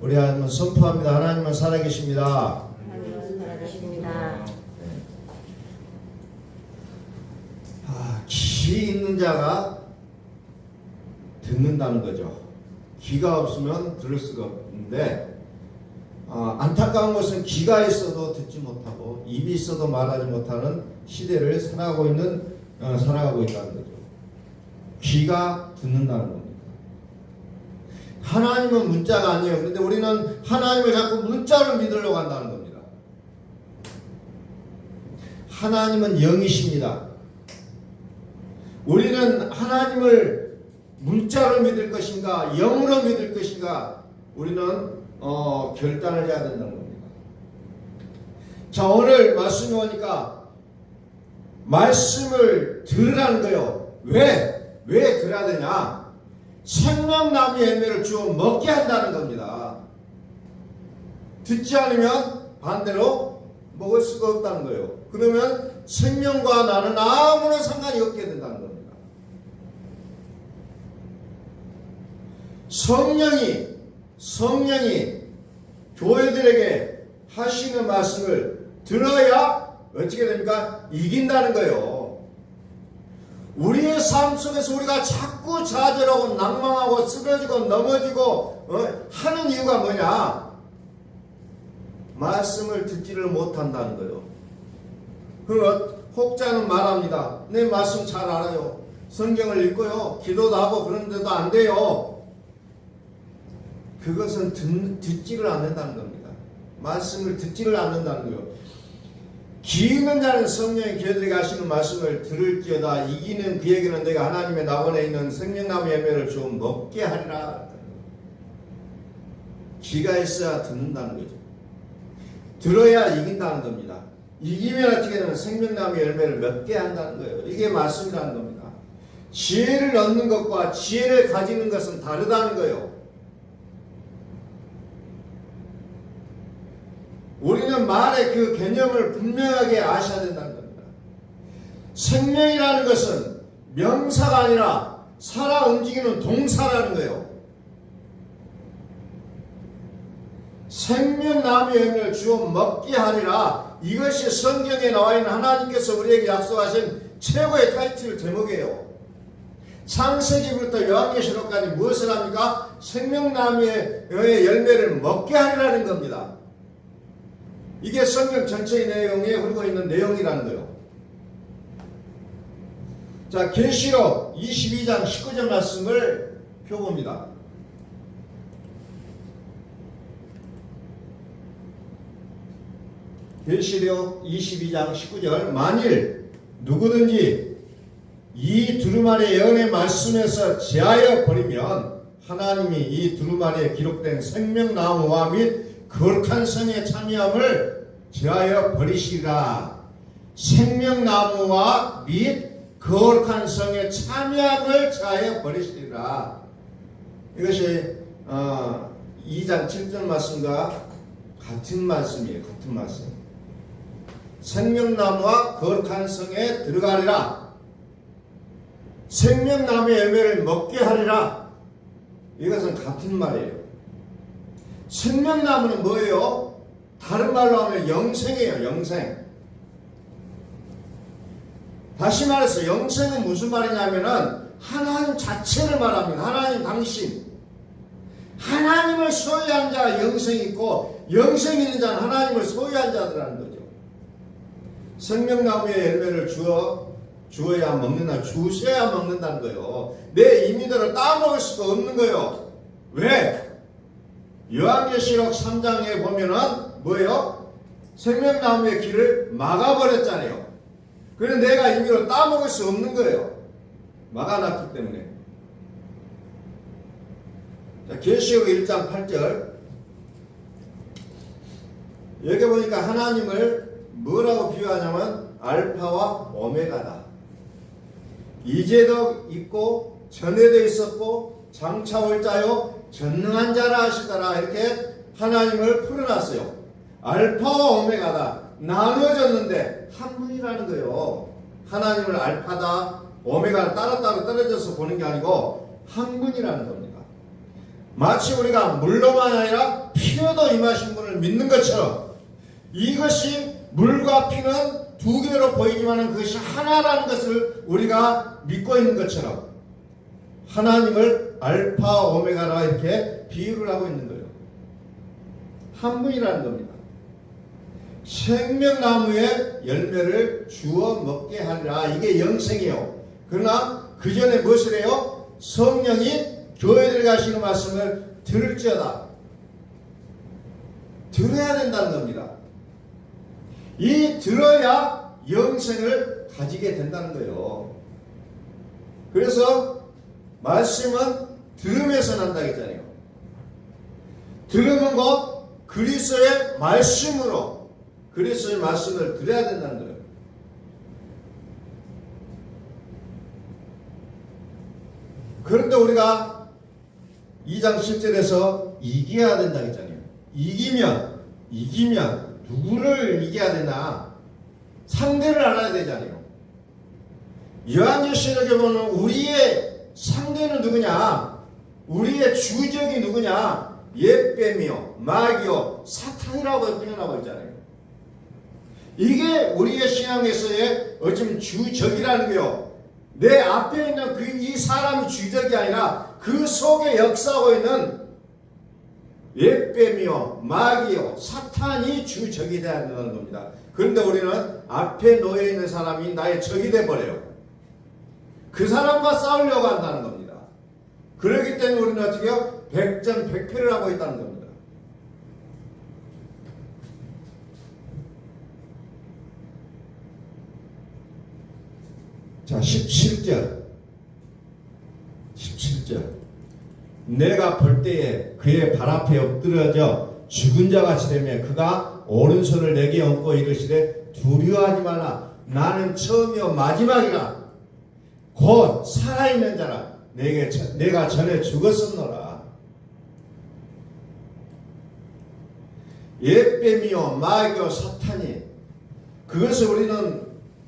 우리 하나님은 선포합니다. 하나님은 살아계십니다. 하나님은 살아계십니다. 귀 있는 자가 듣는다는 거죠. 귀가 없으면 들을 수가 없는데 안타까운 것은 귀가 있어도 듣지 못하고 입이 있어도 말하지 못하는 시대를 살아가고 있다는 거죠. 귀가 듣는다는 겁니다. 하나님은 문자가 아니에요. 그런데 우리는 하나님을 자꾸 문자로 믿으려고 한다는 겁니다. 하나님은 영이십니다. 우리는 하나님을 문자로 믿을 것인가 영으로 믿을 것인가 우리는 결단을 해야 된다는 겁니다. 자, 오늘 말씀이 오니까 말씀을 들으라는 거예요. 왜 들어야 되냐? 생명나무 열매를 주어 먹게 한다는 겁니다. 듣지 않으면 반대로 먹을 수가 없다는 거예요. 그러면 생명과 나는 아무런 상관이 없게 된다는 겁니다. 성령이 교회들에게 하시는 말씀을 들어야 어떻게 됩니까? 이긴다는 거예요. 우리의 삶 속에서 우리가 자꾸 좌절하고 낭망하고 쓰러지고 넘어지고 하는 이유가 뭐냐? 말씀을 듣지를 못한다는 거예요. 혹자는 말합니다. 내 말씀 잘 알아요. 성경을 읽고요. 기도도 하고 그런데도 안 돼요. 그것은 듣지를 않는다는 겁니다. 말씀을 듣지를 않는다는 거예요. 귀 있는 자는 성령이 그들에게 하시는 말씀을 들을지어다. 이기는 그에게는 내가 하나님의 낙원에 있는 생명나무 열매를 주어 먹게 하리라. 귀가 있어야 듣는다는 거죠. 들어야 이긴다는 겁니다. 이기면 어떻게 되면 생명나무 열매를 먹게 한다는 거예요. 이게 말씀이라는 겁니다. 지혜를 얻는 것과 지혜를 가지는 것은 다르다는 거예요. 우리는 말의 그 개념을 분명하게 아셔야 된다는 겁니다. 생명이라는 것은 명사가 아니라 살아 움직이는 동사라는 거예요. 생명나무 열매를 주어 먹게 하리라. 이것이 성경에 나와 있는 하나님께서 우리에게 약속하신 최고의 타이틀 제목이에요. 창세기부터 요한계시록까지 무엇을 합니까? 생명나무의 열매를 먹게 하리라는 겁니다. 이게 성경 전체의 내용에 흐르고 있는 내용이라는 거예요. 자, 계시록 22장 19절 말씀을 펴봅니다. 계시록 22장 19절 만일 누구든지 이 두루마리 예언의 말씀에서 제하여 버리면 하나님이 이 두루마리에 기록된 생명나무와 및 거룩한 성에 참여함을 제하여 버리시리라. 생명나무와 및 거룩한 성에 참여함을 제하여 버리시리라. 이것이 2장 7절 말씀과 같은 말씀이에요. 같은 말씀. 생명나무와 거룩한 성에 들어가리라. 생명나무의 열매를 먹게 하리라. 이것은 같은 말이에요. 생명나무는 뭐예요? 다른 말로 하면 영생이에요. 영생. 다시 말해서 영생은 무슨 말이냐면은 하나님 자체를 말합니다. 하나님 당신. 하나님을 소유한 자가 영생이 있고 영생이 있는 자는 하나님을 소유한 자들이라는 거죠. 생명나무의 열매를 주어야 먹는다. 주셔야 먹는다는 거예요. 내 임의대로 따먹을 수가 없는 거예요. 왜? 요한계시록 3장에 보면은 뭐예요? 생명나무의 길을 막아버렸잖아요. 그래서 내가 임의로 따먹을 수 없는 거예요. 막아놨기 때문에. 자, 계시록 1장 8절. 여기 보니까 하나님을 뭐라고 비유하냐면 알파와 오메가다. 이제도 있고 전에도 있었고 장차 올 자요 전능한 자라 하시더라. 이렇게 하나님을 풀어놨어요. 알파와 오메가다. 나누어졌는데 한 분이라는 거예요. 하나님을 알파다 오메가를 따로따로 떨어져서 보는 게 아니고 한 분이라는 겁니다. 마치 우리가 물로만 아니라 피로도 임하신 분을 믿는 것처럼 이것이 물과 피는 두 개로 보이지만 그것이 하나라는 것을 우리가 믿고 있는 것처럼 하나님을 알파 오메가라 이렇게 비유를 하고 있는 거예요. 한 분이라는 겁니다. 생명나무의 열매를 주어 먹게 하리라. 이게 영생이에요. 그러나 그 전에 무엇을 해요? 성령이 교회들 가시는 말씀을 들을지어다. 들어야 된다는 겁니다. 이 들어야 영생을 가지게 된다는 거예요. 그래서 말씀은 들음에서 난다 했잖아요. 들음은 곧 그리스도의 말씀으로 그리스도의 말씀을 들어야 된다는 거예요. 그런데 우리가 2장 10절에서 이겨야 된다 했잖아요. 이기면 누구를 이겨야 되나? 상대를 알아야 되잖아요. 요한계시록에 보면 우리의 상대는 누구냐? 우리의 주적이 누구냐? 옛뱀이요, 마귀요, 사탄이라고 표현하고 있잖아요. 이게 우리의 신앙에서의 어쩌면 주적이라는 거요. 내 앞에 있는 이 사람이 주적이 아니라 그 속에 역사하고 있는 옛뱀이요, 마귀요, 사탄이 주적이 되어야 한다는 겁니다. 그런데 우리는 앞에 놓여 있는 사람이 나의 적이 되어버려요. 그 사람과 싸우려고 한다는 겁니다. 그렇기 때문에 우리는 어떻게 해요? 백전백패를 하고 있다는 겁니다. 자, 17절. 내가 볼 때에 그의 발 앞에 엎드려져 죽은 자같이 되며 그가 오른손을 내게 얹고 이르시되 두려워하지 말라. 나는 처음이요 마지막이라. 곧 살아있는 자라. 내가 전에 죽었었노라. 옛뱀이요 마귀요 사탄이, 그것을 우리는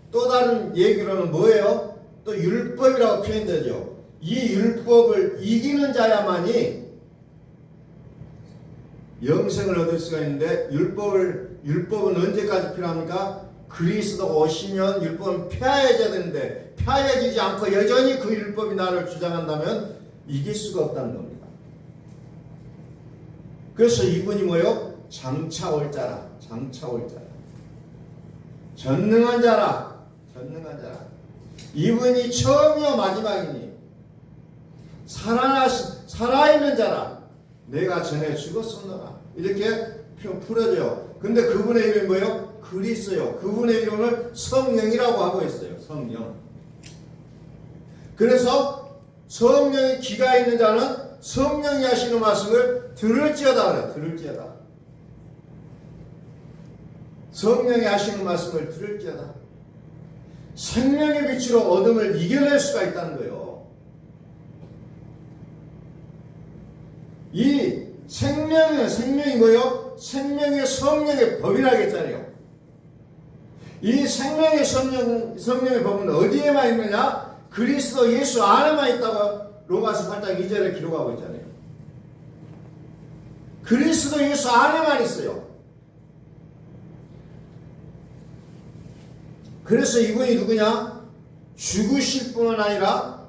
또 다른 얘기로는 뭐예요? 또 율법이라고 표현되죠. 이 율법을 이기는 자야만이 영생을 얻을 수가 있는데 율법은 언제까지 필요합니까? 그리스도 오시면 율법은 폐하여져야 되는데 폐하여지지 않고 여전히 그 율법이 나를 주장한다면 이길 수가 없다는 겁니다. 그래서 이분이 뭐예요? 장차 올 자라. 전능한 자라. 이분이 처음이요 마지막이니 살아있는 자라. 내가 전에 죽었었노라. 이렇게 풀어져요. 근데 그분의 이름이 뭐예요? 그리스도요. 그분의 이름을 성령이라고 하고 있어요. 성령. 그래서 성령의 귀가 있는 자는 성령이 하시는 말씀을 들을지어다 그래요. 들을지어다. 성령이 하시는 말씀을 들을지어다. 생명의 빛으로 어둠을 이겨낼 수가 있다는 거예요. 이 생명이 뭐예요? 생명의 성령의 법이라고 했잖아요. 이 생명의 성령의 법은 어디에만 있느냐? 그리스도 예수 안에만 있다고 로마서 8장 2절에 기록하고 있잖아요. 그리스도 예수 안에만 있어요. 그래서 이분이 누구냐? 죽으실 뿐만 아니라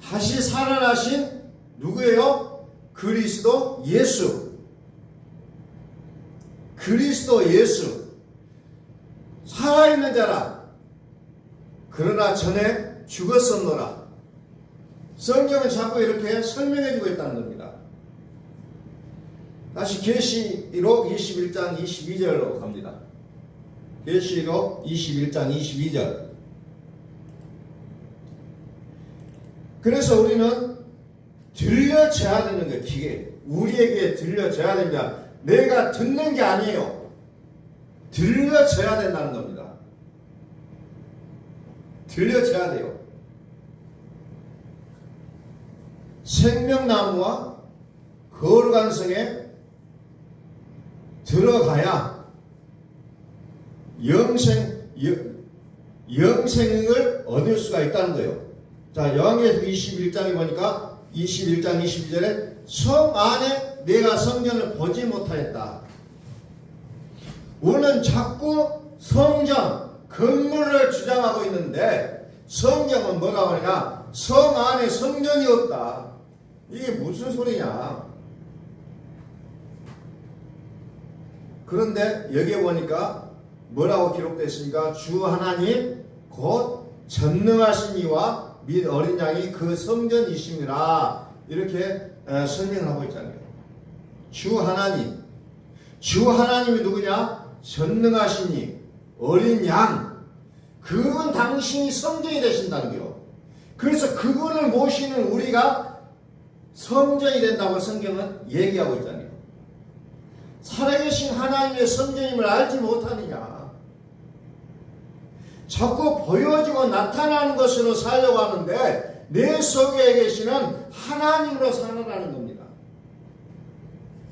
다시 살아나신 누구예요? 그리스도 예수. 살아있는 자라. 그러나 전에 죽었었노라. 성경은 자꾸 이렇게 설명해주고 있다는 겁니다. 다시 계시록 21장 22절로 갑니다. 계시록 21장 22절. 그래서 우리는 들려져야 되는 거예요. 귀에. 우리에게 들려져야 됩니다. 내가 듣는 게 아니에요. 들려져야 된다는 겁니다. 들려져야 돼요. 생명나무와 거룩한 성에 들어가야 영생을 얻을 수가 있다는 거예요. 자, 요한계시록 21장에 보니까 21장 22절에 성 안에 내가 성전을 보지 못하였다. 우리는 자꾸 성전, 건물을 주장하고 있는데 성경은 뭐라고 하냐? 성 안에 성전이 없다. 이게 무슨 소리냐? 그런데 여기에 보니까 뭐라고 기록되어 있습니까? 주 하나님 곧 전능하신 이와 및 어린 양이 그 성전이심이라 이렇게 설명하고 있잖아요. 주 하나님이 누구냐? 전능하신 이, 어린 양, 그분 당신이 성전이 되신다는 거예요. 그래서 그분을 모시는 우리가 성전이 된다고 성경은 얘기하고 있잖아요. 살아계신 하나님의 성전임을 알지 못하느냐? 자꾸 보여지고 나타나는 것으로 살려고 하는데 내 속에 계시는 하나님으로 살아가는 겁니다.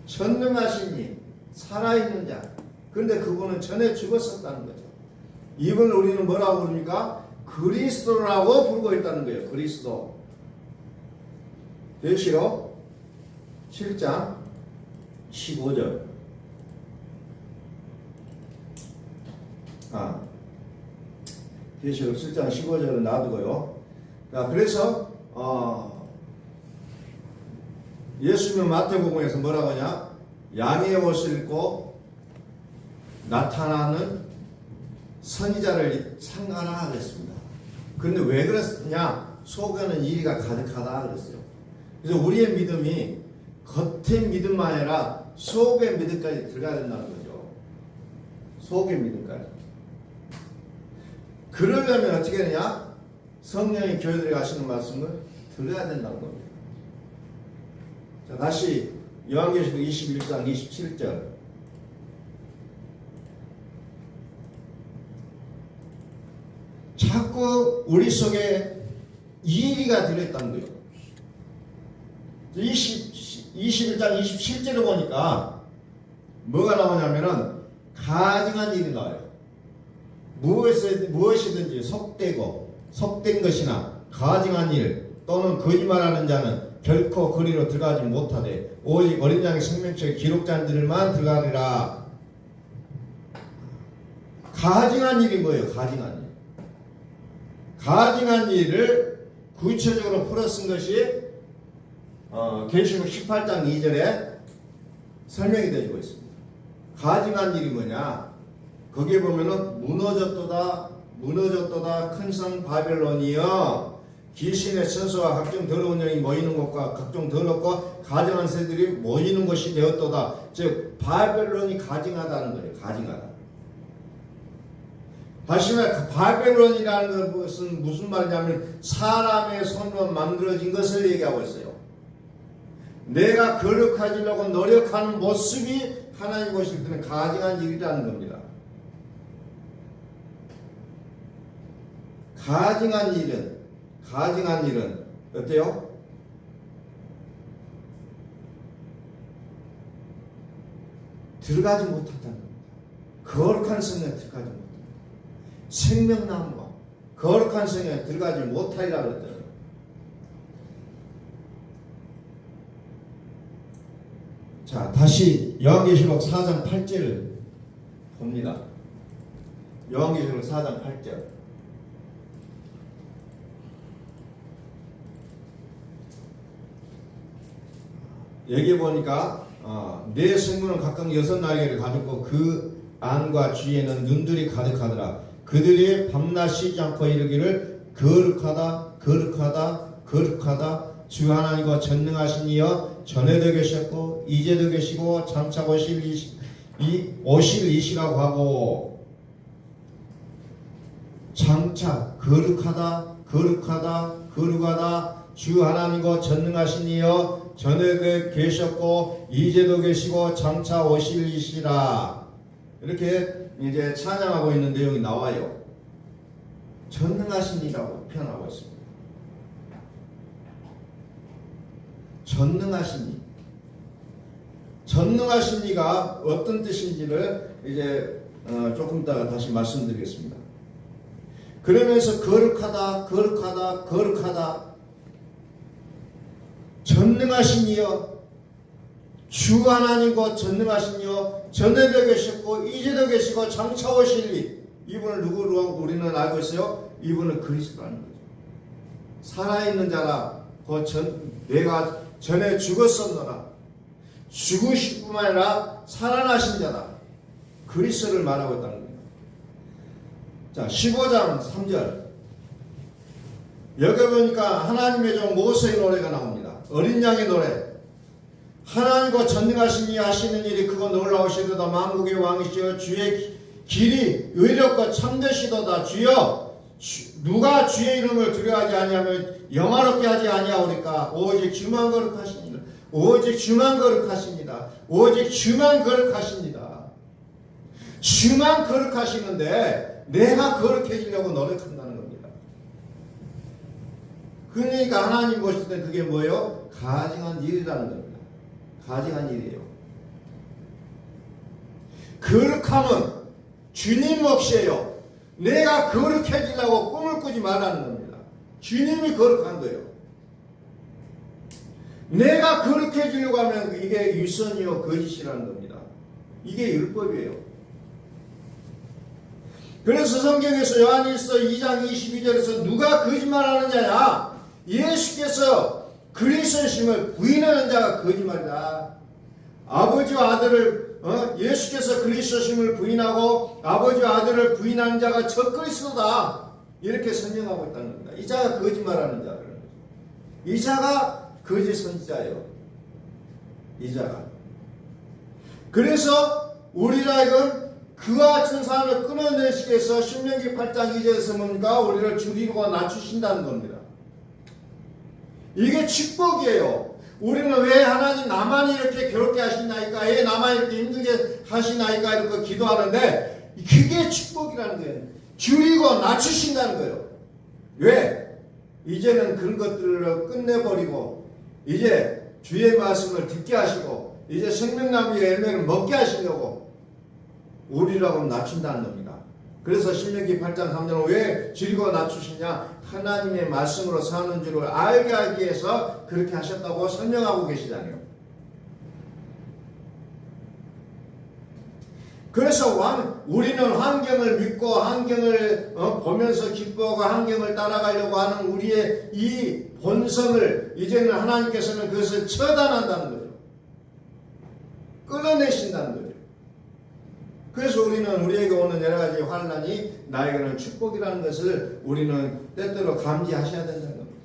전능하신 이, 살아있는 자. 그런데 그분은 전에 죽었었다는 거죠. 이분을 우리는 뭐라고 부릅니까? 그리스도라고 부르고 있다는 거예요. 그리스도. 계시록 7장 15절. 계시록 7장 15절은 놔두고요. 자, 그래서 예수님은 마태복음에서 뭐라고 하냐? 양의 옷을 입고 나타나는 선지자를 상하라 그랬습니다. 그런데 왜 그랬냐? 속에는 이리가 가득하다 그랬어요. 그래서 우리의 믿음이 겉의 믿음만 아니라 속의 믿음까지 들어가야 된다는 거죠. 속의 믿음까지. 그러려면 어떻게 되냐? 성령이 교회들이 하시는 말씀을 들어야 된다는 겁니다. 자, 다시 요한계시록 21장 27절. 자꾸 우리 속에 이의가 들어있다는 거예요. 21장 27절을 보니까 뭐가 나오냐면은 가증한 일이 나와요. 무엇이든지 속된 것이나 가증한 일 또는 거짓말하는 자는 결코 그리로 들어가지 못하되 오직 어린 양의 생명책에 기록된 자들만 들어가리라. 가증한 일이 뭐예요? 가증한 일. 가증한 일을 구체적으로 풀어 쓴 것이 계시록 18장 2절에 설명이 되고 있습니다. 가증한 일이 뭐냐? 거기에 보면은 무너졌도다 큰 성 바벨론이여 귀신의 천사와 각종 더러운 영이 모이는 곳과 각종 더럽고 가증한 새들이 모이는 곳이 되었도다. 즉 바벨론이 가증하다는 거예요. 가증하다. 다시 말해 바벨론이라는 것은 무슨 말이냐면 사람의 손으로 만들어진 것을 얘기하고 있어요. 내가 거룩해지려고 노력하는 모습이 하나님 보실 때는 가증한 일이라는 겁니다. 가증한 일은 어때요? 들어가지 못한다는 겁니다. 거룩한 성에 들어가지 못한다. 생명나무가 거룩한 성에 들어가지 못하리라 그랬잖아요. 자, 다시 요한계시록 4장 8절을 봅니다. 요한계시록 4장 8절. 여기 보니까 내 성문은 각각 6날개를 가졌고 그 안과 주위에는 눈들이 가득하더라. 그들이 밤낮 쉬지 않고 이르기를 거룩하다 주 하나님과 전능하신 이여 전에도 계셨고 이제도 계시고 장차 오실 이시라고 하고 장차 거룩하다 주 하나님과 전능하신 이여 전에도 계셨고 이제도 계시고 장차 오실 이시라. 이렇게 이제 찬양하고 있는 내용이 나와요. 전능하신 이라고 표현하고 있습니다. 전능하신 이가 어떤 뜻인지를 이제 조금 이따가 다시 말씀드리겠습니다. 그러면서 거룩하다 전능하신 이여, 주 하나님 곧 전능하신 이여, 전에도 계셨고 이제도 계시고 장차 오실 이, 이분을 누구로 우리는 알고 있어요? 이분은 그리스도라는 거죠. 살아있는 자라. 곧 내가 전에 죽었었노라. 죽으실 뿐만 아니라 살아나신 자다. 그리스도를 말하고 있다는 겁니다. 자, 15장 3절. 여기 보니까 하나님의 종 모세의 노래가 나옵니다. 어린 양의 노래. 하나님과 전능하신 이 하시는 일이 크고 놀라우시도다. 만국의 왕이시여 주의 길이 의롭고 참되시도다. 주여 누가 주의 이름을 두려워하지 아니하며 영화롭게 하지 아니하오리까. 오직 주만 거룩하십니다. 오직 주만 거룩하십니다. 오직 주만 거룩하십니다. 주만 거룩하시는데 내가 거룩해지려고 노력한다는 겁니다. 그러니까 하나님 보실 때 그게 뭐예요? 가증한 일이라는 겁니다. 가증한 일이에요. 거룩함은 주님 몫이에요. 내가 거룩해지려고 꿈을 꾸지 말라는 겁니다. 주님이 거룩한 거예요. 내가 거룩해지려고 하면 이게 유선이요 거짓이라는 겁니다. 이게 율법이에요. 그래서 성경에서 요한일서 2장 22절에서 누가 거짓말하는 자냐? 예수께서 그리스도심을 부인하는 자가 거짓말이다. 아버지와 아들을 예수께서 그리스도심을 부인하고 아버지와 아들을 부인하는 자가 저 그리스도다. 이렇게 설명하고 있다는 겁니다. 이 자가 거짓말하는 자라는 거죠. 이 자가 거짓 선지자예요. 이 자가. 그래서 우리라이건 그와 같은 사람을 끊어내시기 위해서 신명기 8장 2절에서 뭡니까? 우리를 줄이고 낮추신다는 겁니다. 이게 축복이에요. 우리는 왜 하나님 나만 이렇게 괴롭게 하시나이까? 왜 나만 이렇게 힘들게 하시나이까? 이렇게 기도하는데 그게 축복이라는 거예요. 줄이고 낮추신다는 거예요. 왜? 이제는 그런 것들을 끝내버리고 이제 주의 말씀을 듣게 하시고 이제 생명나무의 열매를 먹게 하시려고 우리라고 낮춘다는 겁니다. 그래서 신명기 8장 3절은 왜 줄이고 낮추시냐? 하나님의 말씀으로 사는 줄을 알게 하기 위해서 그렇게 하셨다고 설명하고 계시잖아요. 그래서 우리는 환경을 믿고 환경을 보면서 기뻐하고 환경을 따라가려고 하는 우리의 이 본성을 이제는 하나님께서는 그것을 처단한다는 거죠. 끌어내신다는 거죠. 그래서 우리는 우리에게 오는 여러 가지 환난이 나에게는 축복이라는 것을 우리는 때때로 감지하셔야 된다는 겁니다.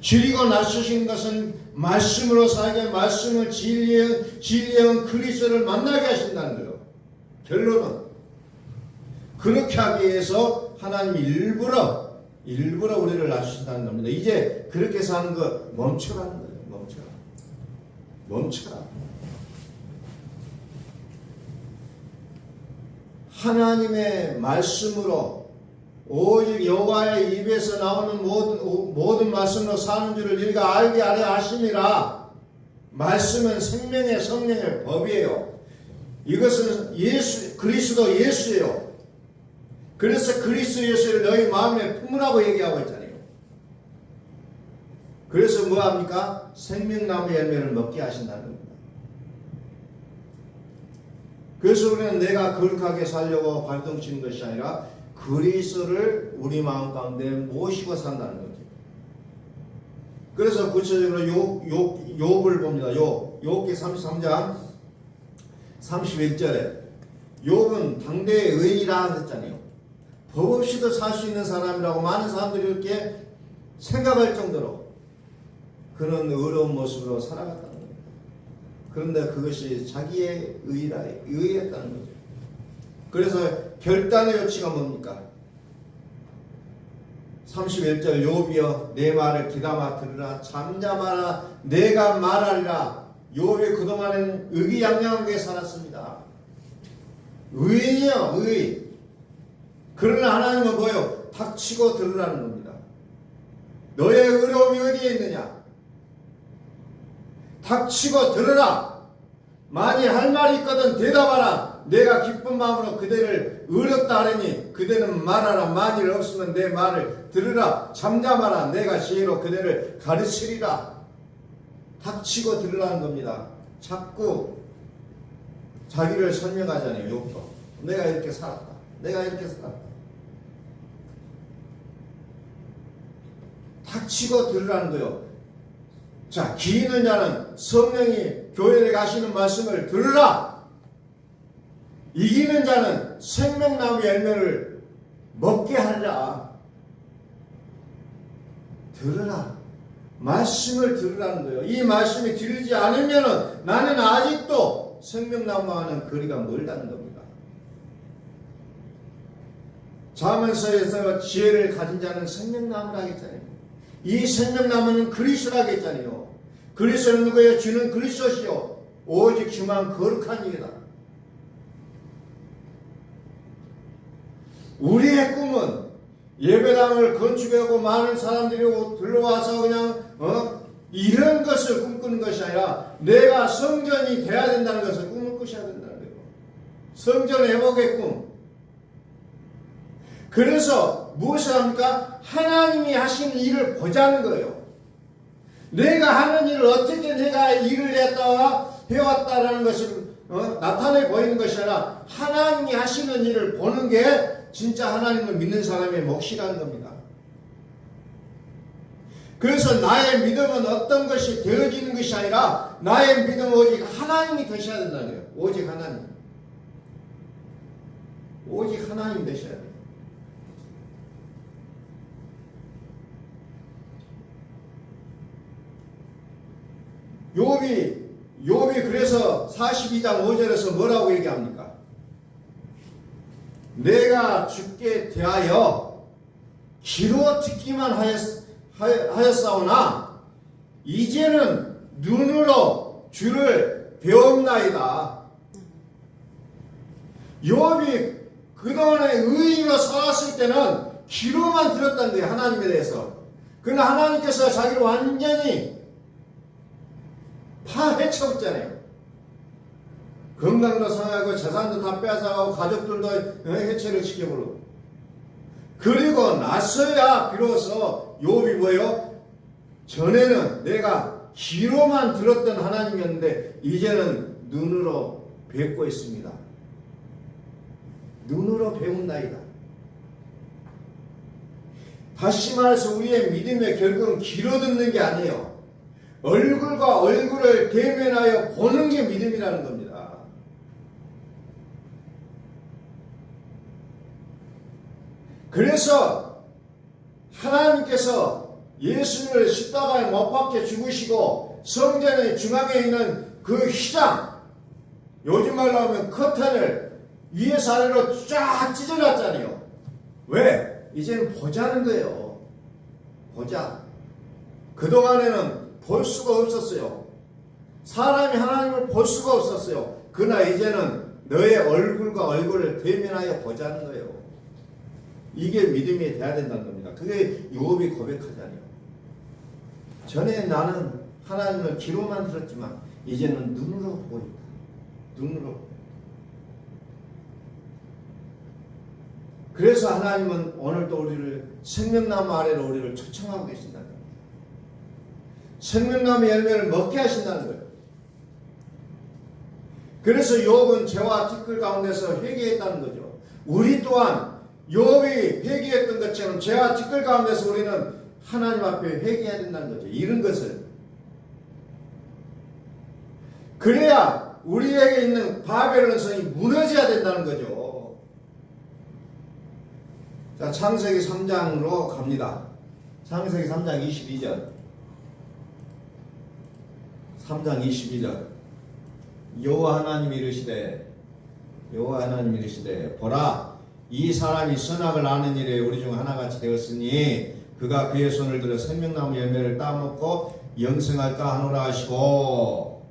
줄이고 낮추신 것은 말씀으로 살게 말씀을 진리의 그리스도를 만나게 하신다는 거예요. 결론은 그렇게 하기 위해서 하나님이 일부러 우리를 낮추신다는 겁니다. 이제 그렇게 사는 거 멈춰라는 거예요. 멈춰라. 하나님의 말씀으로 오직 여호와의 입에서 나오는 모든 말씀으로 사는 줄을 너희가 알게 하려 하심이라. 말씀은 생명의 성령의 법이에요. 이것은 그리스도 예수예요. 그래서 그리스도 예수를 너희 마음에 품으라고 얘기하고 있잖아요. 그래서 뭐합니까? 생명나무의 열매를 먹게 하신다는 겁니다. 그래서 우리는 내가 거룩하게 살려고 발동치는 것이 아니라 그리스도를 우리 마음 가운데 모시고 산다는 거죠. 그래서 구체적으로 욥을 봅니다. 욥기 33장 31절에 욥은 당대의 의인이라 했잖아요. 법 없이도 살 수 있는 사람이라고 많은 사람들이 이렇게 생각할 정도로 그런 의로운 모습으로 살아갔다는 거예요. 그런데 그것이 자기의 의였다는 거죠. 그래서 결단의 요치가 뭡니까? 31절 욥이여 내 말을 귀담아 들으라 잠잠하라 내가 말하리라. 욥이 그동안은 의기양양하게 살았습니다. 의인이요 의인. 그러나 하나님은 뭐예요? 닥치고 들으라는 겁니다. 너의 의로움이 어디에 있느냐? 닥치고 들으라. 만일 할 말이 있거든 대답하라. 내가 기쁜 마음으로 그대를 의롭다 하려니 그대는 말하라. 만일 없으면 내 말을 들으라. 잠잠하라. 내가 지혜로 그대를 가르치리라. 닥치고 들으라는 겁니다. 자꾸 자기를 설명하잖아요. 욥도. 내가 이렇게 살았다. 내가 이렇게 살았다. 닥치고 들으라는 거예요. 자, 귀 있는 자는 성령이 교회에 가시는 말씀을 들으라. 이기는 자는 생명나무 열매를 먹게 하리라. 들으라. 말씀을 들으라는 거예요. 이 말씀이 들리지 않으면 나는 아직도 생명나무와는 거리가 멀다는 겁니다. 잠언서에서 지혜를 가진 자는 생명나무라 했잖아요. 이 생명나무는 그리스도라 했잖아요. 그리스도는 누구예요? 주는 그리스도시요 오직 주만 거룩한 이다. 우리의 꿈은 예배당을 건축하고 많은 사람들이 들러와서 그냥 이런 것을 꿈꾸는 것이 아니라 내가 성전이 돼야 된다는 것을 꿈을 꾸셔야 된다는 거예요. 성전 회복의 꿈. 그래서 무엇을 합니까? 하나님이 하시는 일을 보자는 거예요. 내가 하는 일을 어떻게 내가 일을 해왔다라는 것을 나타내 보이는 것이 아니라 하나님이 하시는 일을 보는 게 진짜 하나님을 믿는 사람의 몫이라는 겁니다. 그래서 나의 믿음은 어떤 것이 되어지는 것이 아니라 나의 믿음은 오직 하나님이 되셔야 된다는 거예요. 오직 하나님. 오직 하나님 되셔야 돼요. 욥이 그래서 42장 5절에서 뭐라고 얘기합니까? 내가 주께 대하여 귀로 듣기만 하였사오나 이제는 눈으로 주를 배웠나이다. 욥이 그동안에 의인으로 살았을 때는 귀로만 들었다는 거예요. 하나님에 대해서. 그러나 하나님께서 자기를 완전히 파헤쳐버렸잖아요. 건강도 상하고 재산도 다 빼앗아가고 가족들도 해체를 시켜버리고 그리고 나서야 비로소 욥이 뭐예요? 전에는 내가 귀로만 들었던 하나님이었는데 이제는 눈으로 뵙고 있습니다. 눈으로 배운나이다. 다시 말해서 우리의 믿음의 결국은 귀로 듣는 게 아니에요. 얼굴과 얼굴을 대면하여 보는 게 믿음이라는 겁니다. 그래서 하나님께서 예수를 십자가에 못 박혀 죽으시고 성전의 중앙에 있는 그 휘장, 요즘 말로 하면 커튼을 위에서 아래로 쫙 찢어놨잖아요. 왜? 이제는 보자는 거예요. 보자. 그동안에는 볼 수가 없었어요. 사람이 하나님을 볼 수가 없었어요. 그러나 이제는 너의 얼굴과 얼굴을 대면하여 보자는 거예요. 이게 믿음이 돼야 된다는 겁니다. 그게 욥이 고백하잖아요. 전에 나는 하나님을 귀로만 들었지만 이제는 눈으로 보고 있다. 눈으로. 그래서 하나님은 오늘도 우리를 생명나무 아래로 우리를 초청하고 계신다는 겁니다. 생명나무 열매를 먹게 하신다는 거예요. 그래서 욥은 죄와 티끌 가운데서 회개했다는 거죠. 우리 또한 욥이 회개했던 것처럼 죄와 티끌 가운데서 우리는 하나님 앞에 회개해야 된다는 거죠. 이런 것을. 그래야 우리에게 있는 바벨론 성이 무너져야 된다는 거죠. 자, 창세기 3장으로 갑니다. 창세기 3장 22절. 3장 22절. 여호와 하나님이 이르시되 보라 이 사람이 선악을 아는 일에 우리 중 하나같이 되었으니 그가 그의 손을 들어 생명나무 열매를 따먹고 영생할까 하노라 하시고,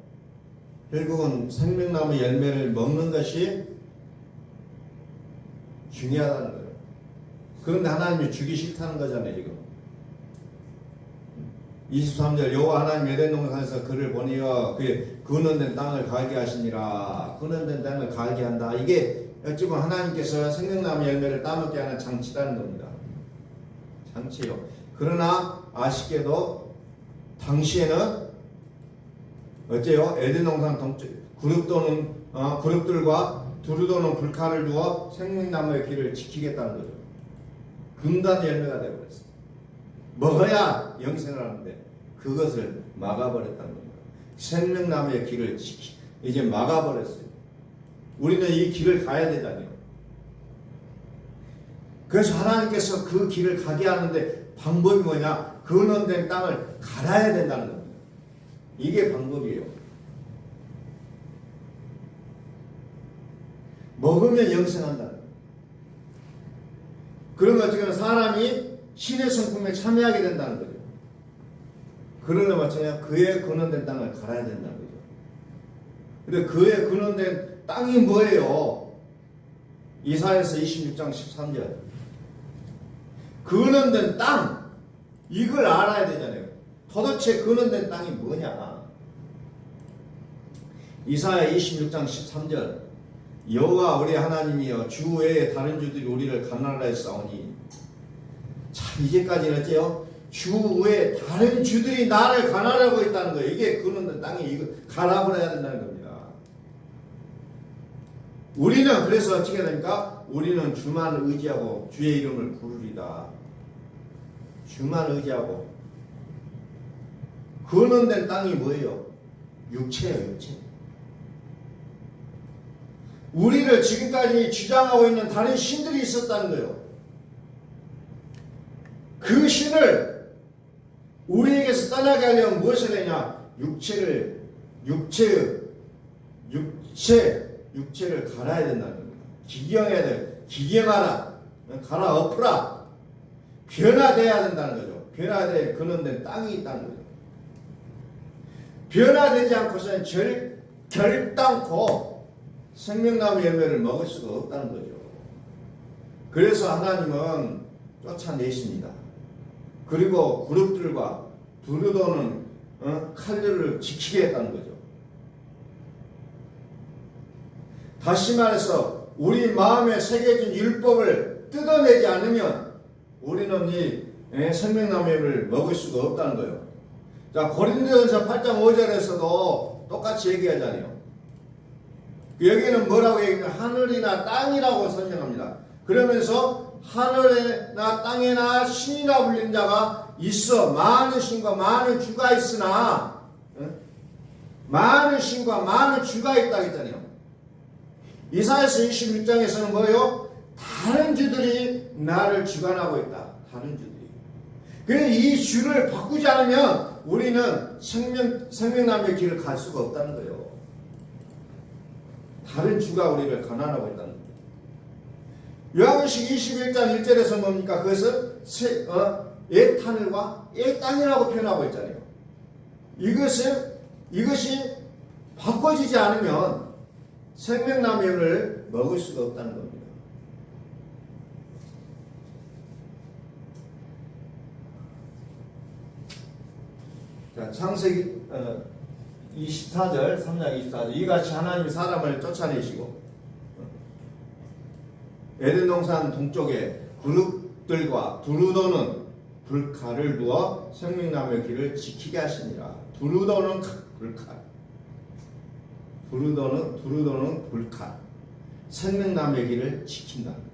결국은 생명나무 열매를 먹는 것이 중요하다는 거예요. 그런데 하나님이 주기 싫다는 거잖아요. 지금 23절 여호와 하나님 에덴 동산에서 그를 보내어 그의 근원된 땅을 갈게 하시니라. 근원된 땅을 갈게 한다. 이게 어찌 보면 하나님께서 생명나무 열매를 따먹게 하는 장치라는 겁니다. 장치요. 그러나 아쉽게도 당시에는 어째요? 에덴 동산 동쪽 그룹들과 두루도는 불칼을 두어 생명나무의 길을 지키겠다는 거죠. 금단 열매가 되어버렸어요. 먹어야 영생을 하는데 그것을 막아버렸다는 겁니다. 생명나무의 길을 이제 막아버렸어요. 우리는 이 길을 가야 되잖아요. 그래서 하나님께서 그 길을 가게 하는데 방법이 뭐냐? 근원된 땅을 갈아야 된다는 겁니다. 이게 방법이에요. 먹으면 영생한다. 그런 것 중에는 사람이 신의 성품에 참여하게 된다는 거죠. 그러나 마찬가지로 그의 근원된 땅을 갈아야 된다는 거죠. 근데 그의 근원된 땅이 뭐예요? 이사야서 26장 13절. 근원된 땅, 이걸 알아야 되잖아요. 도대체 근원된 땅이 뭐냐? 이사야 26장 13절. 여호와 우리 하나님이여 주 외에 다른 주들이 우리를 가난하게 싸우니. 참 이제까지는 어째요? 주 외에 다른 주들이 나를 가난하고 있다는 거예요. 이게 근원된 땅이 이거 갈아버려야 된다는 겁니다. 우리는 그래서 어떻게 됩니까? 우리는 주만 의지하고 주의 이름을 부르리다. 주만 의지하고. 근원된 땅이 뭐예요? 육체예요, 육체. 우리를 지금까지 주장하고 있는 다른 신들이 있었다는 거예요. 그 신을 우리에게서 떠나게 하려면 무엇을 해야 되냐? 육체를 갈아야 된다는 겁니다. 기경해야 돼. 기경하라. 갈아엎으라. 변화돼야 된다는 거죠. 변화될 근원된 땅이 있다는 거죠. 변화되지 않고서는 결단코 생명나무 열매를 먹을 수가 없다는 거죠. 그래서 하나님은 쫓아내십니다. 그리고 그룹들과 두루도는 칼들을 지키게 했다는 거죠. 다시 말해서 우리 마음에 새겨진 율법을 뜯어내지 않으면 우리는 이 생명나무 열매를 먹을 수가 없다는 거예요. 자, 고린도전서 8장 5절에서도 똑같이 얘기하잖아요. 여기는 뭐라고 얘기하면 하늘이나 땅이라고 설명합니다. 그러면서 하늘이나 땅이나 신이라 불린 자가 있어. 많은 신과 많은 주가 있으나 많은 신과 많은 주가 있다고 했잖아요. 이사야서 26장에서는 뭐예요? 다른 주들이 나를 주관하고 있다. 다른 주들이. 그래서 이 주를 바꾸지 않으면 우리는 생명나무의 길을 갈 수가 없다는 거예요. 다른 주가 우리를 가난하고 있다는 거예요. 요한계시록 21장 1절에서 뭡니까? 그것을 옛 하늘과 옛 땅이라고 표현하고 있잖아요. 이것이 바꿔지지 않으면 생명나무를 먹을 수가 없다는 겁니다. 자, 창세기 24절, 3장 24절. 이같이 하나님이 사람을 쫓아내시고 에덴 동산 동쪽에 그룹들과 두루도는 불칼을 두어 생명나무의 길을 지키게 하시니라. 두루도는 불칼. 두루도는 불칼. 생명나무의 길을 지킨다는 거죠.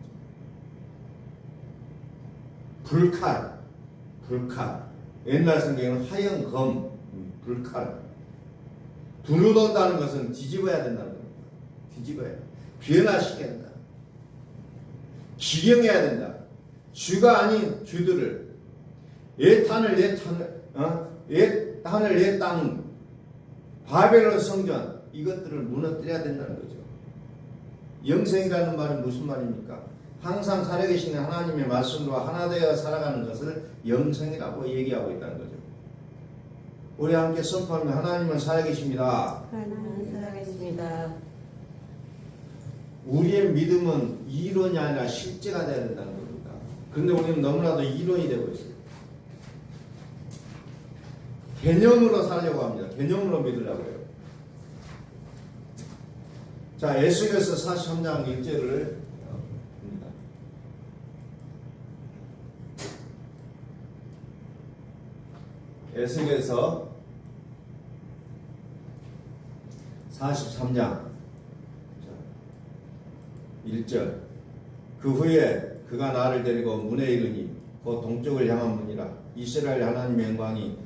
불칼. 옛날 성경에는 화형 검, 불칼. 두루돈다는 것은 뒤집어야 된다는 겁니다. 뒤집어야 된다. 변화시켜야 된다. 기경해야 된다. 주가 아닌 주들을 옛 하늘 옛 땅 바벨론 성전 이것들을 무너뜨려야 된다는 거죠. 영생이라는 말은 무슨 말입니까? 항상 살아계시는 하나님의 말씀으로 하나 되어 살아가는 것을 영생이라고 얘기하고 있다는 거죠. 우리 함께 선포하면 하나님은 살아계십니다. 하나님 살아계십니다. 우리의 믿음은 이론이 아니라 실제가 되어야 된다는 겁니다. 그런데 우리는 너무나도 이론이 되고 있어요. 개념으로 살려고 합니다. 개념으로 믿으려고 해요. 자, 에스겔서 43장 1절을 봅니다. 에스겔서 43장 1절 그 후에 그가 나를 데리고 문에 이르니 곧 동쪽을 향한 문이라. 이스라엘 하나님의 영광이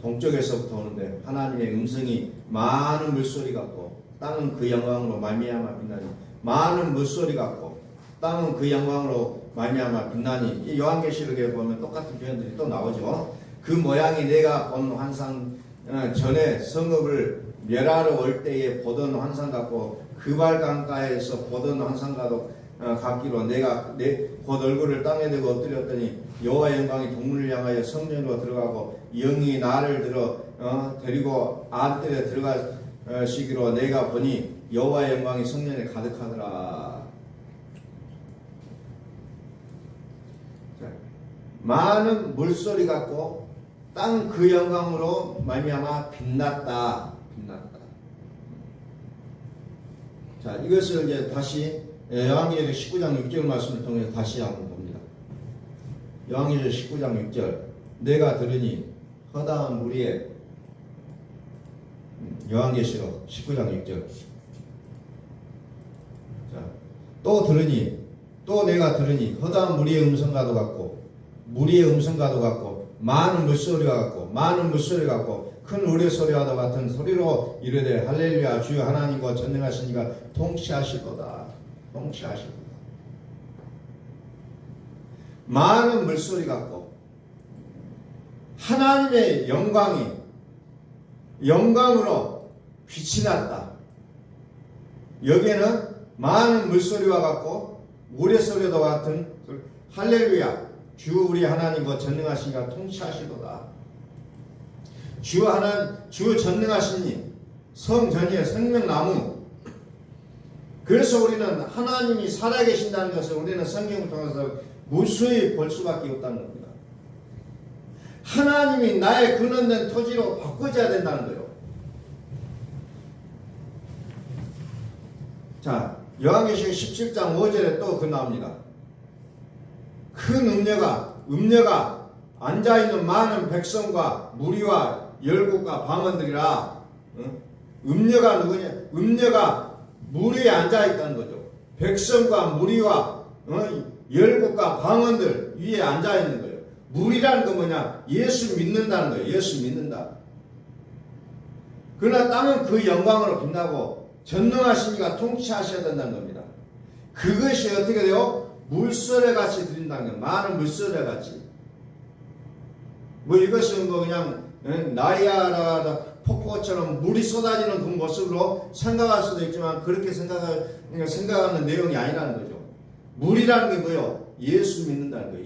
동쪽에서부터 오는데 하나님의 음성이 많은 물소리 같고 땅은 그 영광으로 말미암아 빛나니. 많은 물소리 같고 땅은 그 영광으로 말미암아 빛나니. 이 요한계시록에 보면 똑같은 표현들이 또 나오죠. 그 모양이 내가 본 환상 전에 성읍을 멸하러 올 때에 보던 환상 같고 그발 강가에서 보던 환상과도 같기로 내가 곧 얼굴을 땅에 대고 엎드렸더니 여호와의 영광이 동문을 향하여 성전으로 들어가고 영이 나를 데리고 안뜰에 들어가시기로 내가 보니 여호와의 영광이 성전에 가득하더라. 많은 물소리 같고 땅 그 영광으로 말미암아 빛났다. 자, 이것을 이제 다시 요한계시록 19장 6절 말씀을 통해서 다시 한번 봅니다. 요한계시록 19장 6절 내가 들으니 허다한 무리에 요한계시록 19장 6절 자, 또 내가 들으니 허다한 무리의 음성과도 같고 많은 물소리 같고 큰 우레소리와도 같은 소리로 이르되 할렐루야 주여 하나님과 전능하신 이가 통치하시도다. 많은 물소리 같고 하나님의 영광으로 빛이 났다. 여기에는 많은 물소리와 같고 우레소리와도 같은 할렐루야 주 우리 하나님과 전능하신 이가 통치하시도다. 주 전능하신 이 성전이의 생명나무. 그래서 우리는 하나님이 살아계신다는 것을 우리는 성경을 통해서 무수히 볼 수밖에 없다는 겁니다. 하나님이 나의 근원된 토지로 바꿔줘야 된다는 거예요. 자, 요한계시록 17장 5절에 또 그 나옵니다. 큰 음녀가 앉아있는 많은 백성과 무리와 열국과 방언들이라. 음녀가 누구냐? 음녀가 무리에 앉아있다는 거죠. 백성과 무리와 열국과 방언들 위에 앉아있는 거예요. 무리라는 건 뭐냐? 예수 믿는다는 거예요. 예수 믿는다. 그러나 땅은 그 영광으로 빛나고 전능하신 이가 통치하셔야 된다는 겁니다. 그것이 어떻게 돼요? 물소리 같이 들린다는 거예요. 많은 물소리 같이. 이것은 그냥 나이아가라 폭포처럼 물이 쏟아지는 그 모습으로 생각할 수도 있지만 그렇게 생각하는 내용이 아니라는 거죠. 물이라는 게 뭐예요? 예수 믿는다는 거예요.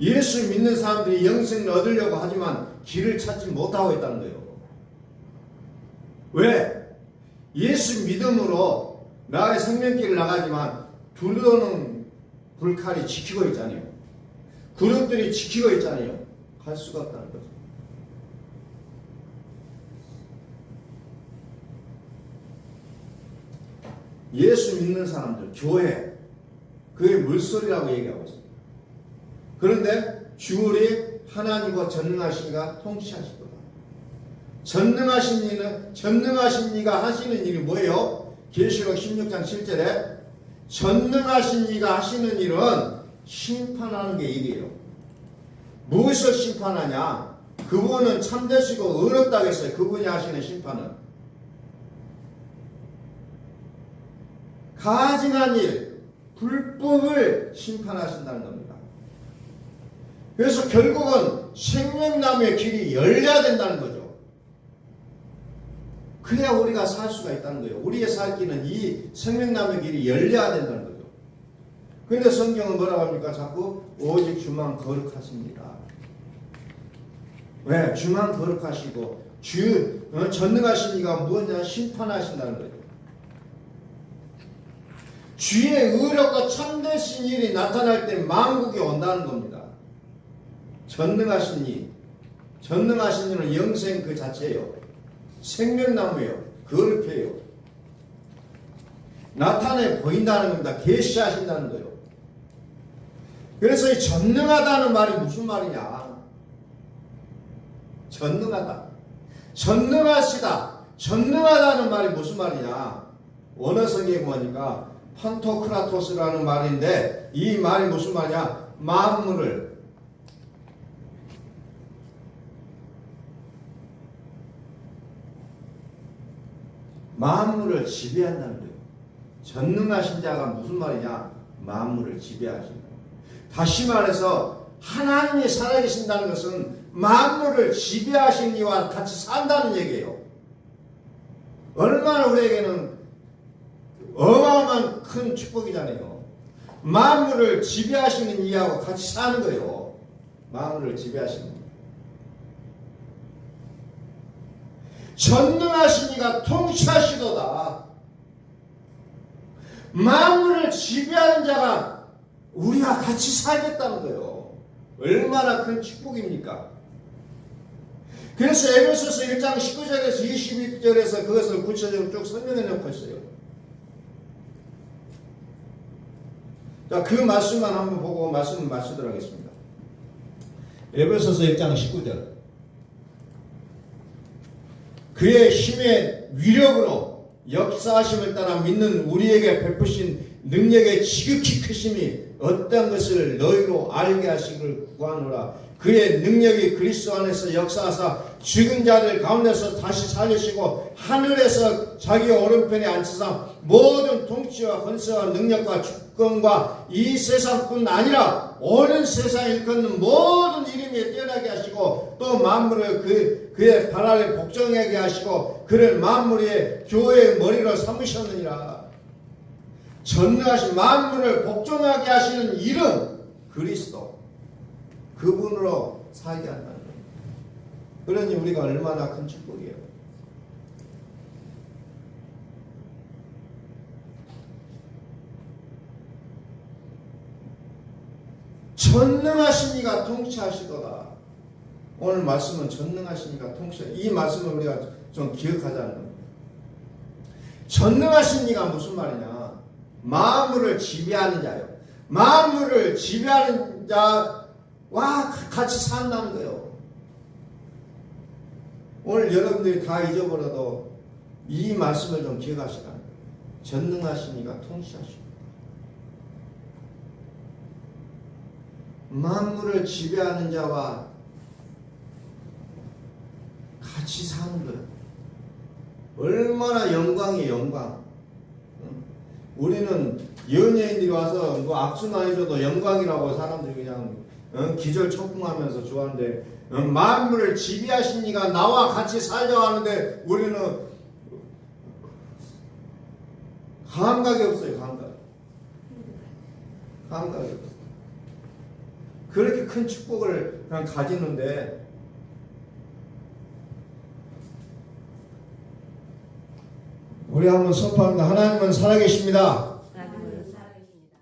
예수 믿는 사람들이 영생을 얻으려고 하지만 길을 찾지 못하고 있다는 거예요. 왜? 예수 믿음으로 나의 생명길을 나가지만 들어오는 불칼이 지키고 있잖아요. 그룹들이 지키고 있잖아요. 갈 수가 없다는 거죠. 예수 믿는 사람들, 교회, 그게 물소리라고 얘기하고 있습니다. 그런데 주울이 하나님과 전능하신 이가 통치하시도다. 전능하신 이가 하시는 일이 뭐예요? 계시록 16장 7절에 전능하신 이가 하시는 일은 심판하는 게 일이에요. 무엇을 심판하냐? 그분은 참되시고 의롭다고 했어요. 그분이 하시는 심판은 가증한 일, 불법을 심판하신다는 겁니다. 그래서 결국은 생명나무의 길이 열려야 된다는 거죠. 그래야 우리가 살 수가 있다는 거예요. 우리의 살 길은 이 생명나무의 길이 열려야 된다는 거죠. 그런데 성경은 뭐라고 합니까? 자꾸 오직 주만 거룩하십니다. 왜? 주만 거룩하시고 전능하신 이가 무엇이냐? 심판하신다는 거죠. 주의 의롭고 참되신 일이 나타날 때 만국이 온다는 겁니다. 전능하신 이는 영생 그 자체예요. 생명나무예요. 거룩해요. 나타내 보인다는 겁니다. 계시하신다는 거예요. 그래서 이 전능하다는 말이 무슨 말이냐? 전능하다. 전능하시다. 전능하다는 말이 무슨 말이냐? 원어 성경에 보니까 판토크라토스라는 말인데 이 말이 무슨 말이냐? 만물을 지배한다는 거예요. 전능하신 자가 무슨 말이냐? 만물을 지배하신다. 다시 말해서 하나님이 살아계신다는 것은 만물을 지배하신 이와 같이 산다는 얘기예요. 얼마나 우리에게는 어마어마한 큰 축복이잖아요. 만물을 지배하시는 이하고 같이 사는 거예요. 만물을 지배하시는 이. 전능하신 이가 통치하시도다. 만물을 지배하는 자가 우리와 같이 살겠다는 거예요. 얼마나 큰 축복입니까? 그래서 에베소서 1장 19절에서 22절에서 그것을 구체적으로 쭉 설명해 놓고 있어요. 자, 그 말씀만 한번 보고 말씀을 마치도록 하겠습니다. 에베소서 1장 19절. 그의 힘의 위력으로 역사하심을 따라 믿는 우리에게 베푸신 능력의 지극히 크심이 어떤 것을 너희로 알게 하시기를 구하노라. 그의 능력이 그리스도 안에서 역사하사 죽은 자들 가운데서 다시 살리시고 하늘에서 자기 오른편에 앉히사 모든 통치와 권세와 능력과 주권과 이 세상뿐 아니라 오는 세상에 일컫는 모든 이름에 뛰어나게 하시고 또 만물을 그의 발 아래 복종하게 하시고 그를 만물의 교회의 머리로 삼으셨느니라. 전능하신 만물을 복종하게 하시는 이름 그리스도, 그분으로 살게 한다는 거예요. 그러니 우리가 얼마나 큰 축복이에요. 전능하신 이가 통치하시도다. 오늘 말씀은 전능하신 이가 통치하시도다. 이 말씀을 우리가 좀 기억하자는 겁니다. 전능하신 이가 무슨 말이냐? 만물을 지배하는 자요. 만물을 지배하는 자와 같이 산다는 거예요. 오늘 여러분들이 다 잊어버려도 이 말씀을 좀 기억하시라는 거예요. 전능하신 이가 통치하시고 만물을 지배하는 자와 같이 사는 거예요. 얼마나 영광이에요, 영광. 우리는 연예인들이 와서 뭐 악수나 해줘도 영광이라고 사람들이 그냥 기절 초풍하면서 좋아하는데 만물을 지배하신 이가 나와 같이 살려고 하는데 우리는 감각이 없어요. 감각이 없어요. 그렇게 큰 축복을 그냥 가지는데 우리 한번 선포합니다. 하나님은 살아계십니다. 하나님은 살아계십니다.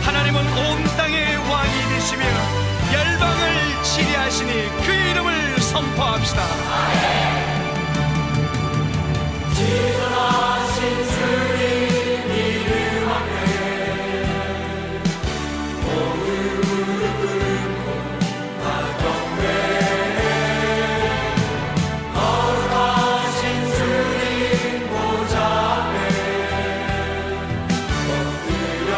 하나님은 온 땅의 왕이 되시며 열방을 지배하시니 그 이름을 선포합시다. 지존하신 주님 이름 앞에 오늘 무릎 꿇고 나 경배해. 거룩하신 주님 보좌 앞에 엎드려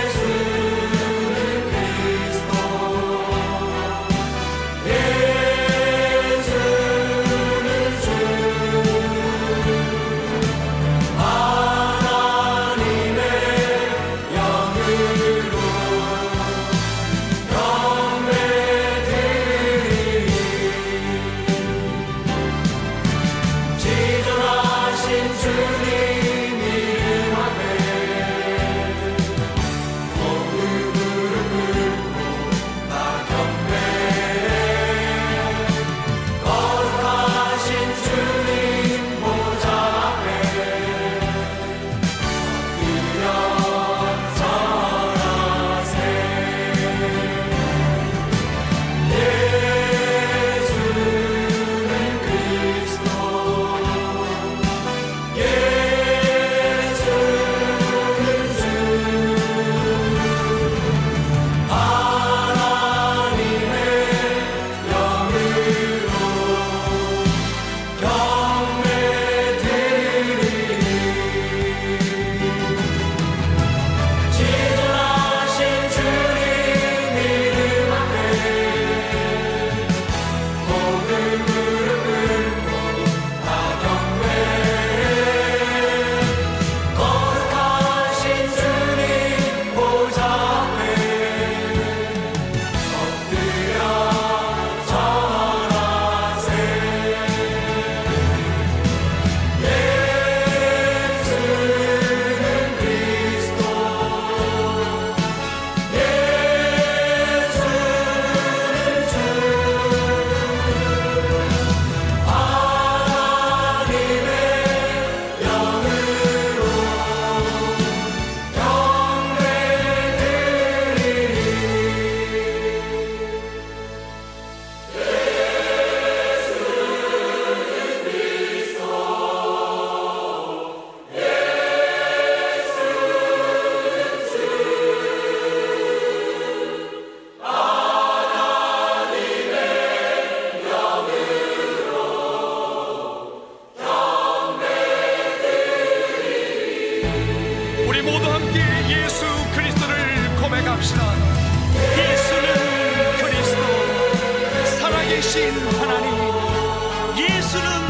예수는 그리스도 말씀하시는 예수는 그리스도 살아계신 하나님, 예수는